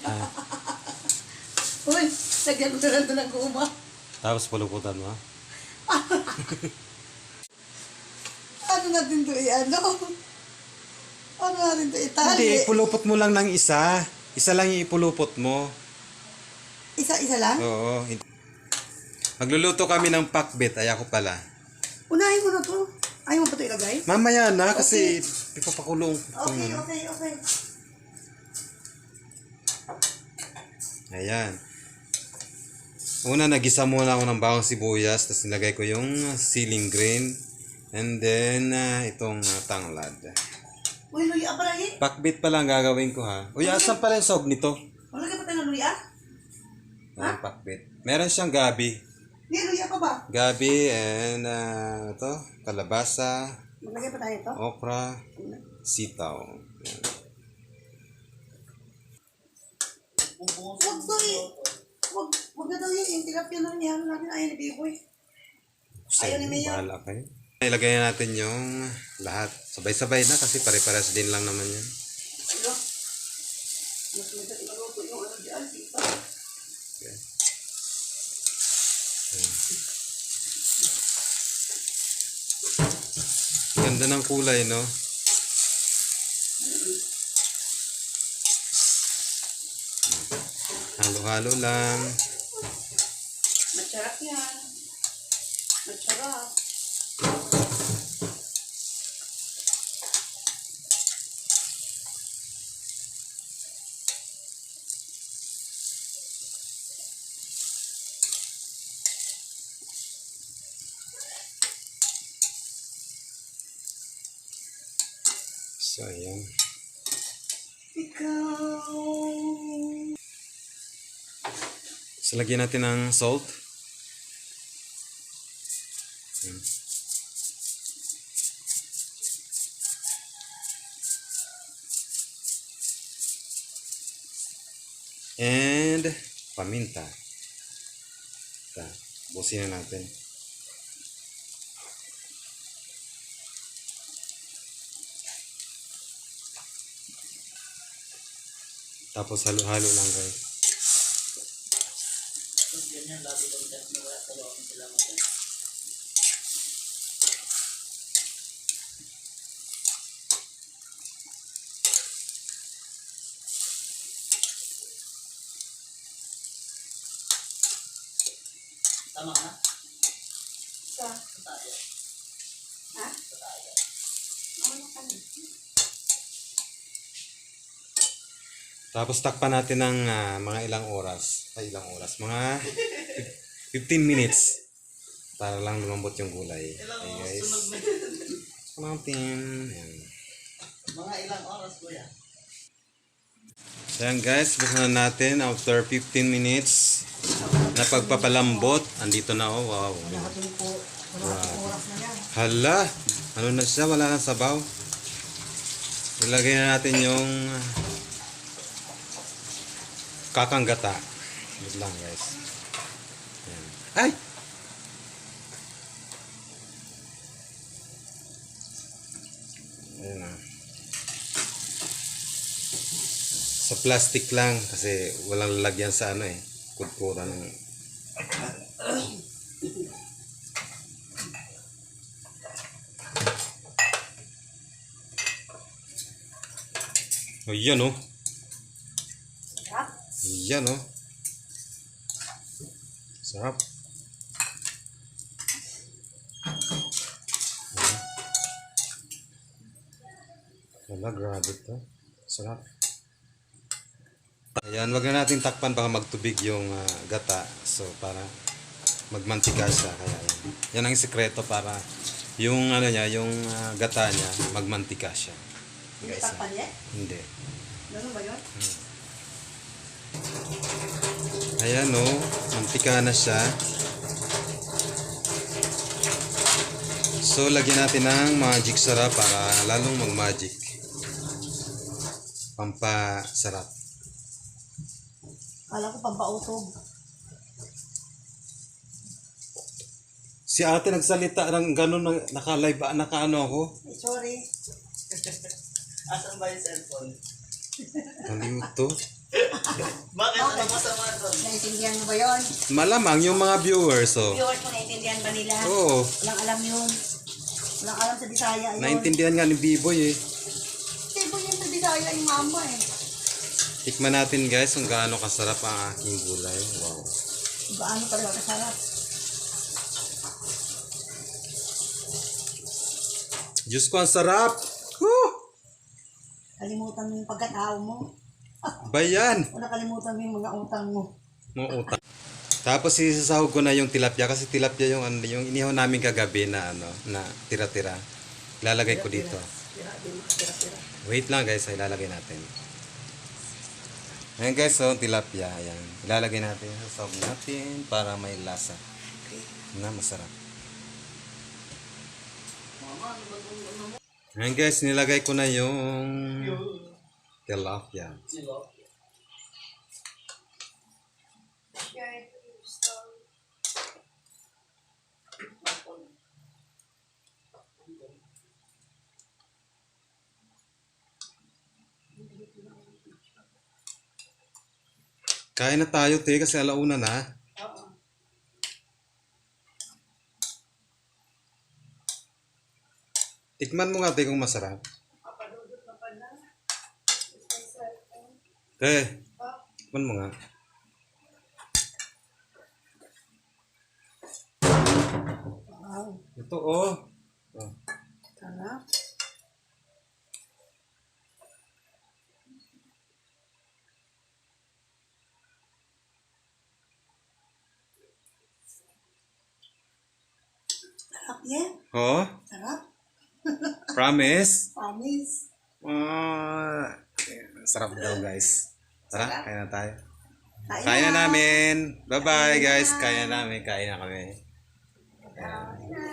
Ah, Uy, lagyan mo na lang doon ng guma. tapos puluputan mo. Ano natin to ano? Ano natin to itali? Hindi, ipulupot mo lang ng isa. Isa lang yung ipulupot mo. Isa-isa lang? Oo. Magluluto kami ng pakbet. Ay ako pala. Unahin mo na to. Ayaw mo pa ito ilagay? Mamaya na kasi ipapakulong. Okay. Ayan. Una, nagisa muna ako ng bawang sibuyas. Tapos nilagay ko yung ceiling green. And then, itong tanglad. Uy, luya pa rin. Pakbet pa lang gagawin ko ha. Uy, asan pala yung sog nito? Malagay pa tayo ng luya? Ayan, pakbet. Meron siyang gabi. Hindi, luya pa ba? Gabi and ito, kalabasa, Malagay pa tayo ito? okra, sitaw. Ayan. Wag daw eh. Wag na daw yun. Tilapia na niya natin. Ayaw ni Biboy. Ayaw ni Mayor. Bahala kayo. Ilagay na natin yung lahat. Sabay-sabay na kasi pare-pares din lang naman yan. Ano? Mas maganda imaluto yung ano dyan. Sita. Okay. Ganda ng kulay, no? Halo-halo lang. Matsarap yan. Matsarap. So, ayan. Ikaw. So, lagyan natin ng salt. Ayan. And paminta. Ito, busin na natin. Tapos halo-halo lang guys. Tama na? Sa. Tayo. Ha? Tayo. Ano ka na? Tapos takpan natin ng mga ilang oras. Mga 15 minutes. Para lang lumambot yung gulay. Ilang Okay oras guys. sunog na Takpan natin. Ayan. Mga ilang oras, kuya? So yan guys, buksan na natin after 15 minutes na pagpapalambot. Andito na oh, wow. Nakatulog po. Nakatulog oras na yan. Hala, ano na siya, wala nang sabaw. Ilagay na natin yung kakanggata. Wait lang guys. Ayan. Ay! Ayan na. Sa plastic lang kasi walang lalagyan sa ano eh. Kudkura ng... Oh, yan oh. Sarap. Yan oh. Sarap. Wala, grabe to. Sarap. Ayan, wag na natin takpan baka magtubig yung gata. So, para magmantika siya. Kaya yan ang sikreto para yung ano niya, yung gata niya, magmantika siya. Hindi Guys, takpan niya? hindi. Ganun ba yun? Ayan o, mantika na siya. So, lagyan natin ng magic sarap para lalong mag-magic. Pampasarap. Kala ko pampautog. Si ate nagsalita ng gano'n, naka-live, naka-ano ako. Eh, sorry. Asan ba yung cellphone? Maliw to. Bakit? Ano masama doon? Naintindihan mo ba yun? Malamang yung mga viewers, oh. Viewers mo, naintindihan ba nila? Oo. Walang alam yun. Walang alam sa Bisaya yun. Naintindihan nga ni B-Boy, eh. Kasi po yun sa Bisaya yung mama eh. Tikman natin, guys, kung gaano kasarap ang aking gulay. Wow. Gaano talaga kasarap. Diyos ko, ang sarap! Woo! Kalimutan mo yung pagkatao mo. Bayan! O nakalimutan mo yung mga utang mo. Mga utang. Tapos isasahog ko na yung tilapia kasi tilapia yung ano, yung inihaw namin kagabi na ano, na tira-tira. Ilalagay ko dito. Wait lang guys, ilalagay natin. Ayan guys, so tilapia, ayan. Ilalagay natin sa sahog natin para may lasa. Na masarap. Ayan guys, nilagay ko na yung tilapia. Silo. Kain na tayo, te, kasi alauna na. Tikman mo nga, te, kung masarap. Te, tikman mo nga. Wow. Ito, oh. Oh. Sarap. Sarap yan. Oh, Sarap. promise. Promise. Sarap daw, guys. Tara, kain na tayo. Kain Kain na na. namin. Bye-bye, guys. Kain na namin. Kain na kami. Kain na.